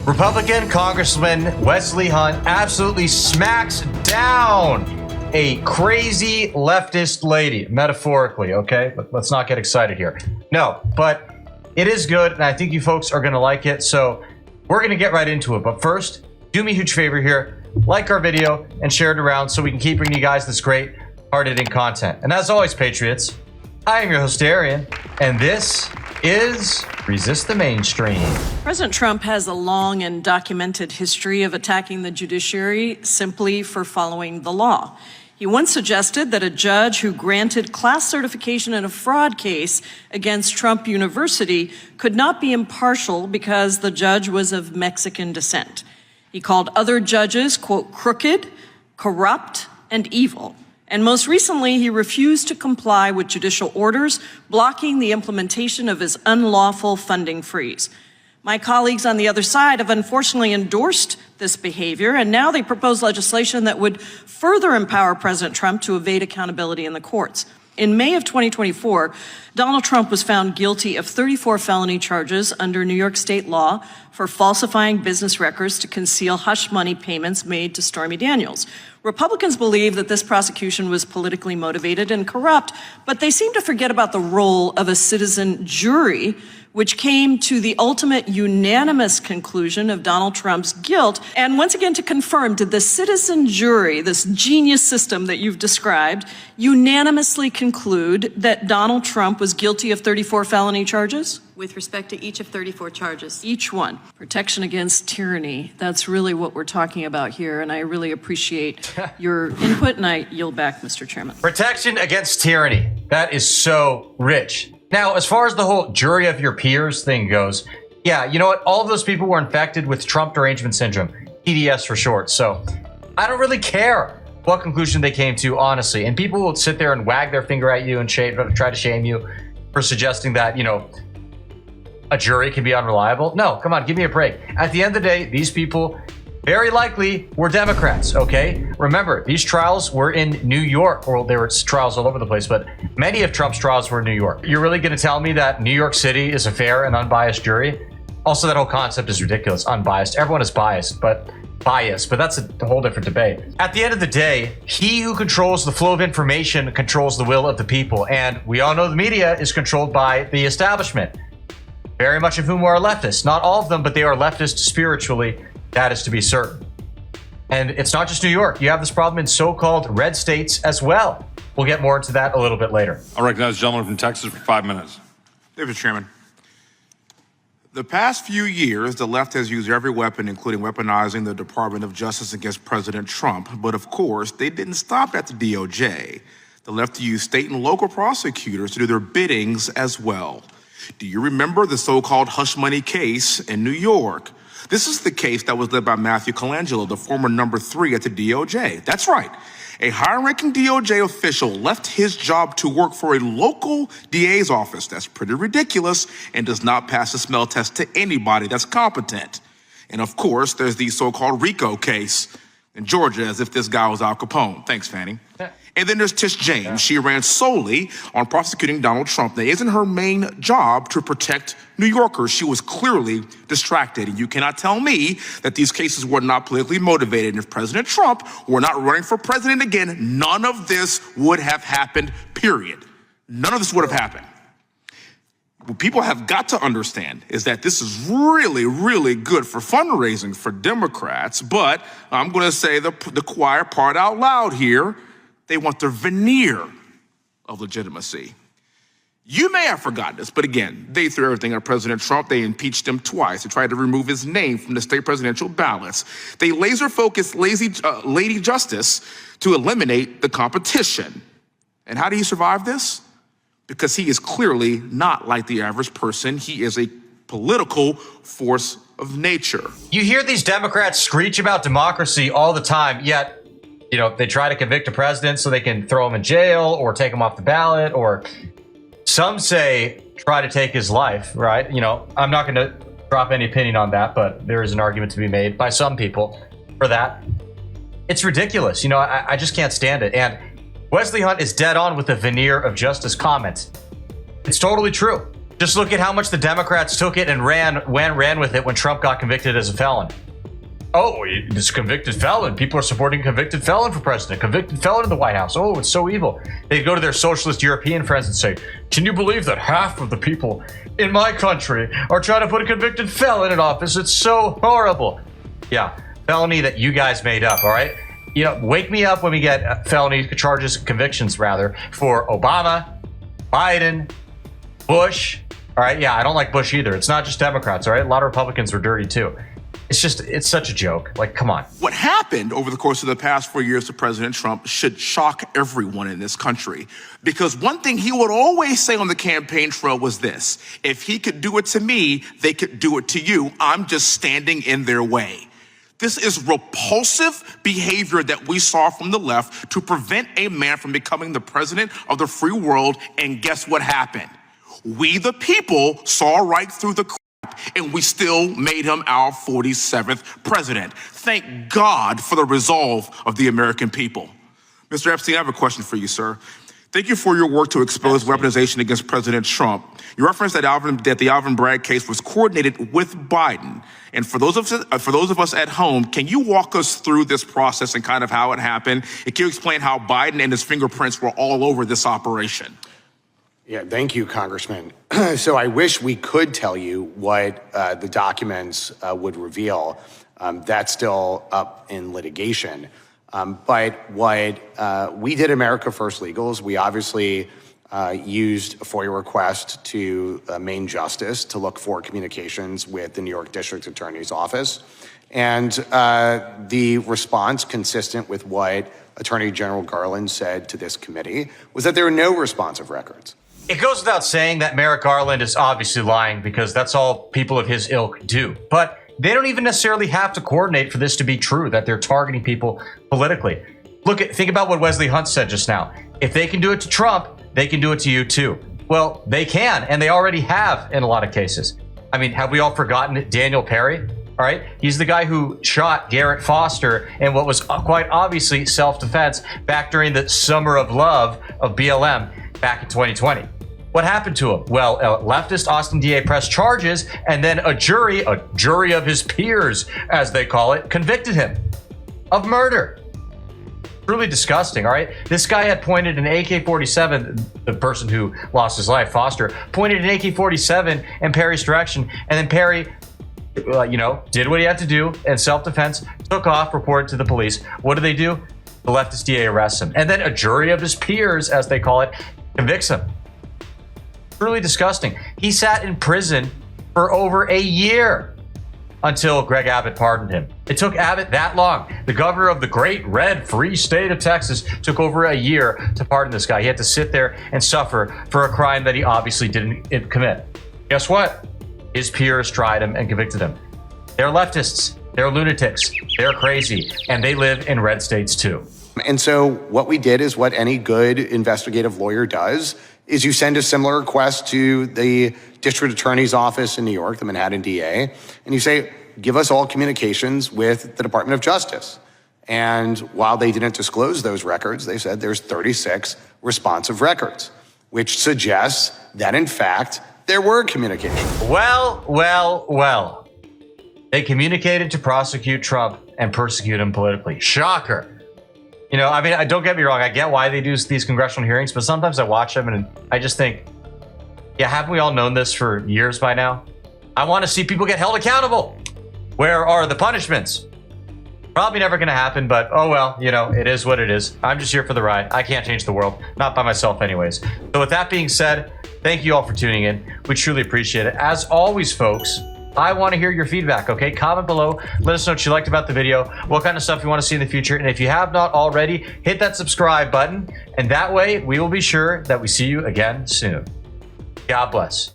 Republican Congressman Wesley Hunt absolutely smacks down a crazy leftist lady, metaphorically, okay? But let's not get excited here. No, but it is good, and I think you folks are going to like it, so we're going to get right into it. But first, do me a huge favor here. Like our video and share it around so we can keep bringing you guys this great hard-hitting content. And as always, Patriots, I am your host, Arian, and this is Resist the Mainstream. President Trump has a long and documented history of attacking the judiciary simply for following the law. He once suggested that a judge who granted class certification in a fraud case against Trump University could not be impartial because the judge was of Mexican descent. He called other judges, quote, crooked, corrupt, and evil. And most recently, he refused to comply with judicial orders, blocking the implementation of his unlawful funding freeze. My colleagues on the other side have unfortunately endorsed this behavior, and now they propose legislation that would further empower President Trump to evade accountability in the courts. In May of 2024, Donald Trump was found guilty of 34 felony charges under New York state law for falsifying business records to conceal hush money payments made to Stormy Daniels. Republicans believe that this prosecution was politically motivated and corrupt, but they seem to forget about the role of a citizen jury, which came to the ultimate unanimous conclusion of Donald Trump's guilt. And once again, to confirm, did the citizen jury, this genius system that you've described, unanimously conclude that Donald Trump was guilty of 34 felony charges? With respect to each of 34 charges. Each one. Protection against tyranny. That's really what we're talking about here, and I really appreciate your input, and I yield back, Mr. Chairman. Protection against tyranny. That is so rich. Now, as far as the whole jury of your peers thing goes, yeah, you know what? All of those people were infected with Trump derangement syndrome, TDS for short. So I don't really care what conclusion they came to, honestly. And people will sit there and wag their finger at you and try to shame you for suggesting that, you know, a jury can be unreliable. No, come on, give me a break. At the end of the day, these people very likely were Democrats, okay? Remember, these trials were in New York, or there were trials all over the place, but many of Trump's trials were in New York. You're really going to tell me that New York City is a fair and unbiased jury? Also, that whole concept is ridiculous, unbiased. Everyone is biased, but that's a whole different debate. At the end of the day, he who controls the flow of information controls the will of the people, and we all know the media is controlled by the establishment, very much of whom are leftists. Not all of them, but they are leftist spiritually. That is to be certain. And it's not just New York. You have this problem in so-called red states as well. We'll get more into that a little bit later. I recognize the gentleman from Texas for 5 minutes. Mr. Chairman, the past few years, the left has used every weapon, including weaponizing the Department of Justice against President Trump. But of course, they didn't stop at the DOJ. The left used state and local prosecutors to do their biddings as well. Do you remember the so-called hush money case in New York? This is the case that was led by Matthew Colangelo, the former number 3 at the DOJ. That's right. A high-ranking DOJ official left his job to work for a local DA's office. That's pretty ridiculous and does not pass a smell test to anybody that's competent. And of course, there's the so-called RICO case in Georgia, as if this guy was Al Capone. Thanks, Fannie. And then there's Tish James. She ran solely on prosecuting Donald Trump. Now, isn't her main job to protect New Yorkers? She was clearly distracted. And you cannot tell me that these cases were not politically motivated. And if President Trump were not running for president again, none of this would have happened, period. None of this would have happened. What people have got to understand is that this is really, really good for fundraising for Democrats. But I'm going to say the quiet part out loud here. They want their veneer of legitimacy. You may have forgotten this, but again, they threw everything at President Trump. They impeached him twice. They tried to remove his name from the state presidential ballots. They laser-focused Lady Justice to eliminate the competition. And how do you survive this? Because he is clearly not like the average person. He is a political force of nature. You hear these Democrats screech about democracy all the time, yet you know, they try to convict a president so they can throw him in jail or take him off the ballot, or some say try to take his life, right? You know, I'm not going to drop any opinion on that, but there is an argument to be made by some people for that. It's ridiculous. You know, I just can't stand it. And Wesley Hunt is dead on with the veneer of justice comments. It's totally true. Just look at how much the Democrats took it and ran with it when Trump got convicted as a felon. Oh, this convicted felon. People are supporting convicted felon for president. Convicted felon in the White House. Oh, it's so evil. They'd go to their socialist European friends and say, can you believe that half of the people in my country are trying to put a convicted felon in office? It's so horrible. Yeah, felony that you guys made up, all right? You know, wake me up when we get felony charges, convictions rather, for Obama, Biden, Bush. All right, yeah, I don't like Bush either. It's not just Democrats, all right? A lot of Republicans are dirty too. It's such a joke. Like, come on. What happened over the course of the past 4 years to President Trump should shock everyone in this country. Because one thing he would always say on the campaign trail was this: if he could do it to me, they could do it to you. I'm just standing in their way. This is repulsive behavior that we saw from the left to prevent a man from becoming the president of the free world. And guess what happened? We, the people, saw right through the and we still made him our 47th president. Thank God for the resolve of the American people. Mr. Epstein, I have a question for you, sir. Thank you for your work to expose weaponization against President Trump. You referenced that the Alvin Bragg case was coordinated with Biden. And for those of us at home, can you walk us through this process and kind of how it happened? And can you explain how Biden and his fingerprints were all over this operation? Yeah, thank you, Congressman. So I wish we could tell you what the documents would reveal. That's still up in litigation. But what we did America First Legals, we obviously used a FOIA request to Main Justice to look for communications with the New York District Attorney's Office. And the response, consistent with what Attorney General Garland said to this committee, was that there were no responsive records. It goes without saying that Merrick Garland is obviously lying because that's all people of his ilk do. But they don't even necessarily have to coordinate for this to be true, that they're targeting people politically. Think about what Wesley Hunt said just now. If they can do it to Trump, they can do it to you too. Well, they can, and they already have in a lot of cases. I mean, have we all forgotten Daniel Perry? All right, he's the guy who shot Garrett Foster in what was quite obviously self-defense back during the summer of love of BLM back in 2020. What happened to him? Well, leftist Austin DA pressed charges, and then a jury of his peers, as they call it, convicted him of murder. Truly disgusting, all right? This guy had pointed an AK-47, the person who lost his life, Foster, pointed an AK-47 in Perry's direction, and then Perry, did what he had to do in self-defense, took off, reported to the police. What do? The leftist DA arrests him. And then a jury of his peers, as they call it, convicts him. Truly disgusting. He sat in prison for over a year until Greg Abbott pardoned him. It took Abbott that long. The governor of the great red free state of Texas took over a year to pardon this guy. He had to sit there and suffer for a crime that he obviously didn't commit. Guess what? His peers tried him and convicted him. They're leftists. They're lunatics. They're crazy. And they live in red states too. And so what we did is what any good investigative lawyer does, is you send a similar request to the district attorney's office in New York, the Manhattan DA, and you say, give us all communications with the Department of Justice. And while they didn't disclose those records, they said there's 36 responsive records, which suggests that, in fact, there were communications. Well. They communicated to prosecute Trump and persecute him politically. Shocker. Don't get me wrong. I get why they do these congressional hearings, but sometimes I watch them and I just think, yeah, haven't we all known this for years by now? I want to see people get held accountable. Where are the punishments? Probably never going to happen, but oh well, it is what it is. I'm just here for the ride. I can't change the world, not by myself anyways. So with that being said, thank you all for tuning in. We truly appreciate it. As always, folks, I want to hear your feedback, okay? Comment below. Let us know what you liked about the video, what kind of stuff you want to see in the future. And if you have not already, hit that subscribe button. And that way, we will be sure that we see you again soon. God bless.